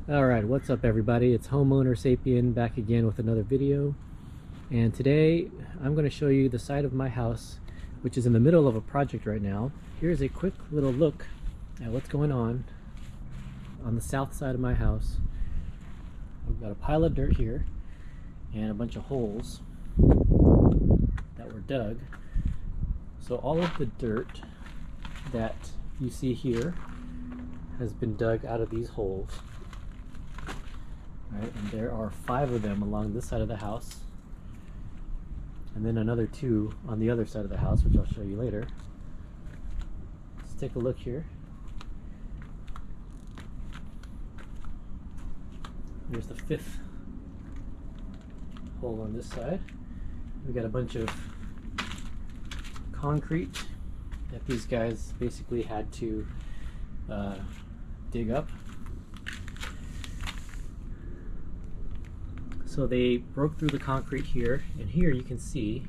Alright, what's up everybody? It's Homeowner Sapien back again with another video. And today I'm going to show you the side of my house, which is in the middle of a project right now. Here's a quick little look at what's going on the south side of my house. We've got a pile of dirt here and a bunch of holes that were dug. So all of the dirt that you see here has been dug out of these holes. Right, and there are 5 of them along this side of the house, and then another 2 on the other side of the house, which I'll show you later. Let's take a look here. Here's the 5th hole on this side. We got a bunch of concrete that these guys basically had to dig up. So they broke through the concrete here, and here you can see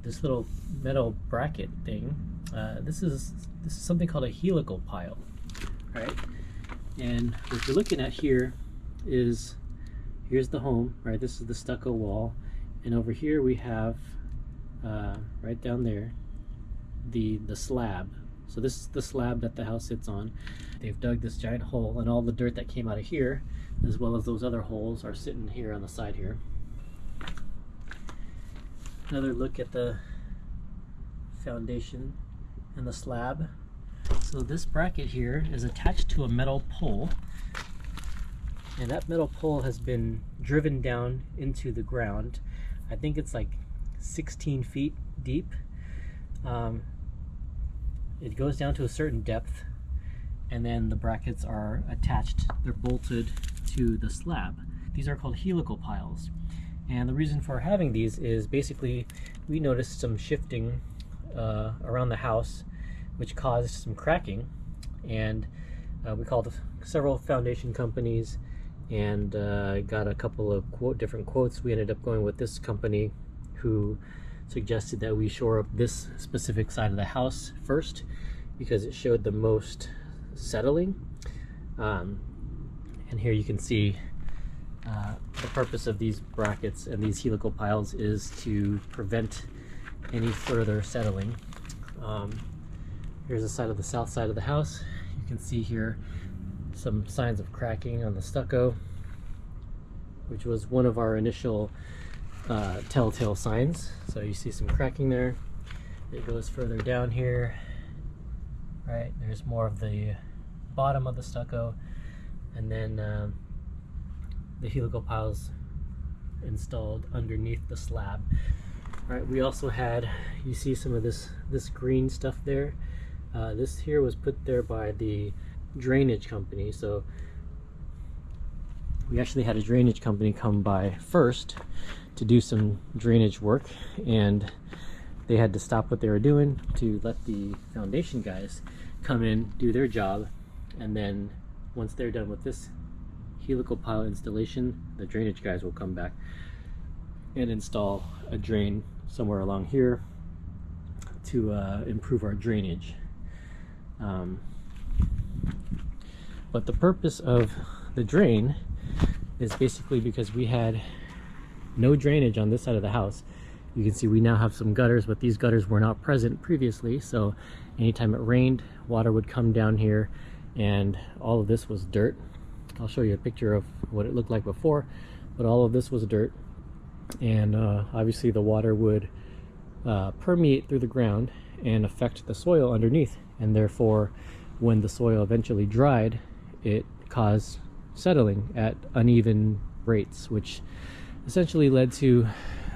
this little metal bracket thing. This is something called a helical pile, right? And what you're looking at here is, here's the home, right? This is the stucco wall, and over here we have right down there the slab. So this is the slab that the house sits on. They've dug this giant hole, and all the dirt that came out of here, as well as those other holes, are sitting here on the side here. Another look at the foundation and the slab. So this bracket here is attached to a metal pole, and that metal pole has been driven down into the ground. I think it's like 16 feet deep. It goes down to a certain depth, and then the brackets are attached, they're bolted to the slab. These are called helical piles, and the reason for having these is basically we noticed some shifting around the house, which caused some cracking, and we called several foundation companies and got a couple of different quotes. We ended up going with this company, who suggested that we shore up this specific side of the house first because it showed the most settling. And here you can see the purpose of these brackets and these helical piles is to prevent any further settling. Here's the side of the south side of the house. You can see here some signs of cracking on the stucco, which was one of our initial telltale signs. So you see some cracking there. It goes further down here, right? There's more of the bottom of the stucco, and then the helical piles installed underneath the slab. All right, we also had, you see some of this green stuff there. This here was put there by the drainage company. So we actually had a drainage company come by first to do some drainage work, and they had to stop what they were doing to let the foundation guys come in, do their job, and then once they're done with this helical pile installation, the drainage guys will come back and install a drain somewhere along here to improve our drainage. But the purpose of the drain is basically because we had no drainage on this side of the house. You can see we now have some gutters, but these gutters were not present previously, so anytime it rained, water would come down here, and all of this was dirt. I'll show you a picture of what it looked like before, but all of this was dirt, and obviously the water would permeate through the ground and affect the soil underneath, and therefore when the soil eventually dried, it caused settling at uneven rates, which essentially led to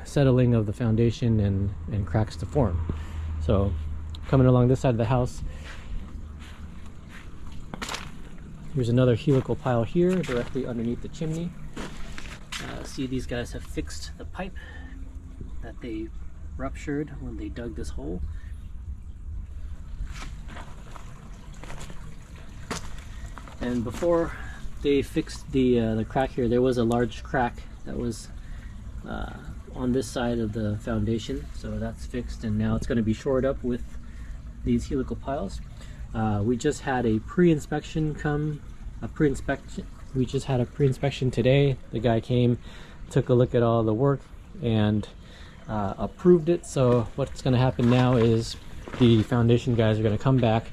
settling of the foundation and cracks to form. So coming along this side of the house, here's another helical pile here directly underneath the chimney. See, these guys have fixed the pipe that they ruptured when they dug this hole. And before they fixed the crack here, there was a large crack that was on this side of the foundation, so that's fixed, and now it's going to be shored up with these helical piles. We just had a pre-inspection come a pre-inspection. We just had a pre-inspection today. The guy came, took a look at all the work, and approved it. So what's going to happen now is the foundation guys are going to come back.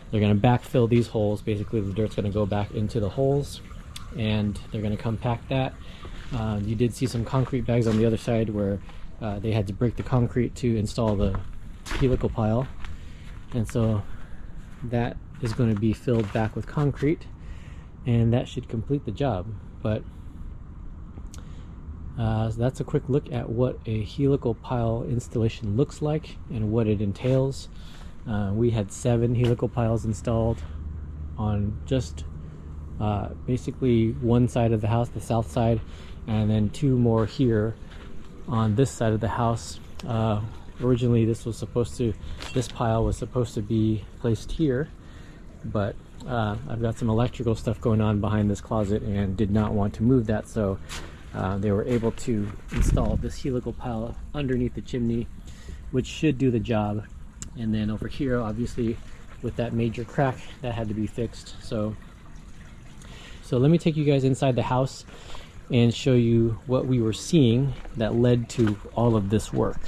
They're going to backfill these holes. Basically, the dirt's going to go back into the holes, and they're going to compact that. You did see some concrete bags on the other side where they had to break the concrete to install the helical pile, and so that is going to be filled back with concrete, and that should complete the job. But so that's a quick look at what a helical pile installation looks like and what it entails. We had 7 helical piles installed on just basically one side of the house, the south side, and then 2 more here on this side of the house. Originally this pile was supposed to be placed here, but I've got some electrical stuff going on behind this closet and did not want to move that, so they were able to install this helical pile underneath the chimney, which should do the job. And then over here, obviously, with that major crack, that had to be fixed. So let me take you guys inside the house and show you what we were seeing that led to all of this work.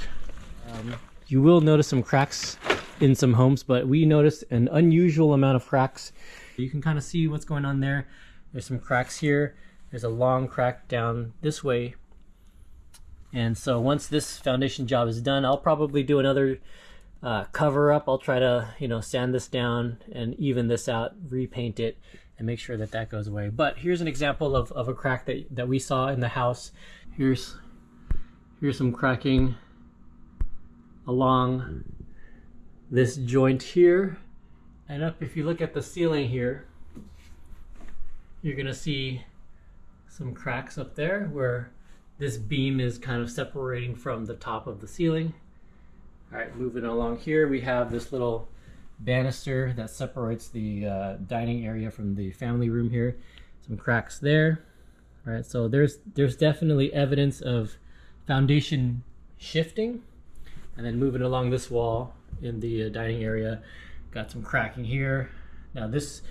You will notice some cracks in some homes, but we noticed an unusual amount of cracks. You can kind of see what's going on there. There's some cracks here. There's a long crack down this way. And so once this foundation job is done, I'll probably do another cover up. I'll try to, sand this down and even this out, repaint it, and make sure that that goes away. But here's an example of a crack that we saw in the house. Here's some cracking along this joint here, and up. If you look at the ceiling here, you're gonna see some cracks up there where this beam is kind of separating from the top of the ceiling. All right, moving along here, we have this little banister that separates the dining area from the family room here. Some cracks there. All right, so there's definitely evidence of foundation shifting. And then moving along this wall in the dining area, got some cracking here. Now this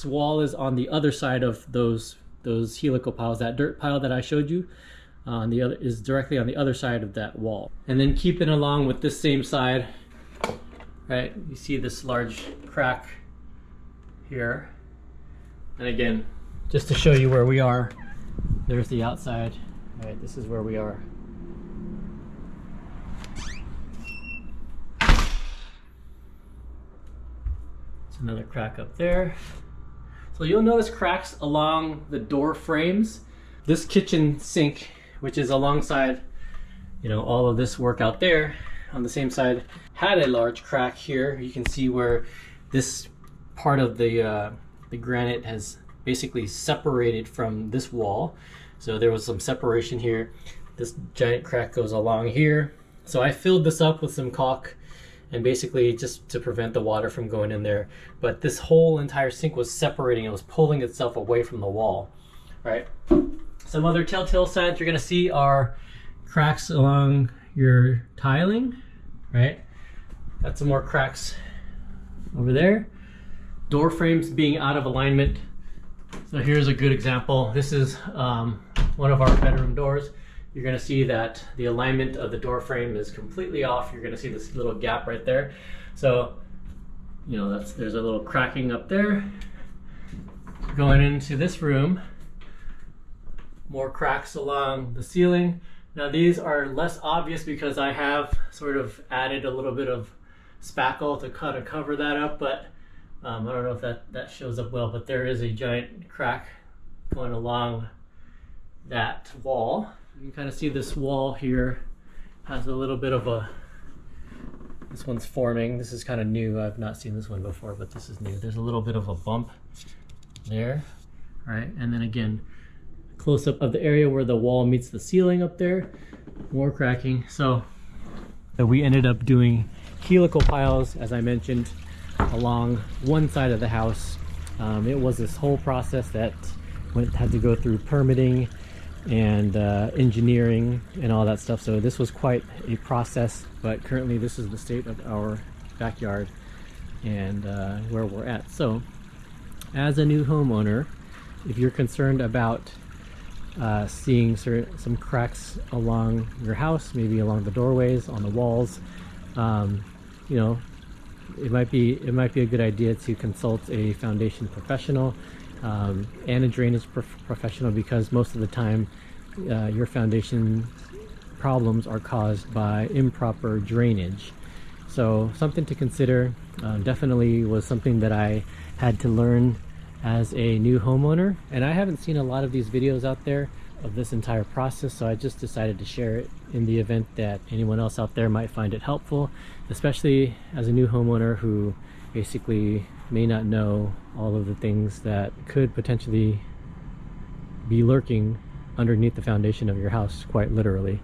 wall is on the other side of those helical piles. That dirt pile that I showed you on the other is directly on the other side of that wall. And then keeping along with this same side, right, you see this large crack here. And again, just to show you where we are, there's the outside. All right, this is where we are. It's another crack up there. So you'll notice cracks along the door frames. This kitchen sink, which is alongside, all of this work out there on the same side, had a large crack here. You can see where this part of the granite has basically separated from this wall. So there was some separation here. This giant crack goes along here. So I filled this up with some caulk, and basically just to prevent the water from going in there. But this whole entire sink was separating. It was pulling itself away from the wall, right? Some other telltale signs you're gonna see are cracks along your tiling, right? Got some more cracks over there. Door frames being out of alignment. So here's a good example. This is one of our bedroom doors. You're gonna see that the alignment of the door frame is completely off. You're gonna see this little gap right there. So, there's a little cracking up there. Going into this room, more cracks along the ceiling. Now these are less obvious because I have sort of added a little bit of spackle to kind of cover that up, but I don't know if that shows up well, but there is a giant crack going along that wall. You can kind of see this wall here has a little bit of this one's forming. This is kind of new. I've not seen this one before, but this is new. There's a little bit of a bump there, right? And then again, close up of the area where the wall meets the ceiling up there, more cracking. So we ended up doing helical piles, as I mentioned, along one side of the house. It was this whole process that had to go through permitting and engineering and all that stuff. So this was quite a process, but currently this is the state of our backyard and where we're at. So as a new homeowner, if you're concerned about seeing some cracks along your house, maybe along the doorways, on the walls, you know, it might be a good idea to consult a foundation professional and a drainage professional, because most of the time your foundation problems are caused by improper drainage. So something to consider. Definitely was something that I had to learn as a new homeowner, and I haven't seen a lot of these videos out there of this entire process, so I just decided to share it in the event that anyone else out there might find it helpful, especially as a new homeowner who basically may not know all of the things that could potentially be lurking underneath the foundation of your house, quite literally.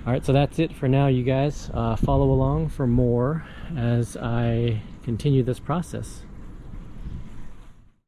Alright, so that's it for now, you guys. Follow along for more as I continue this process.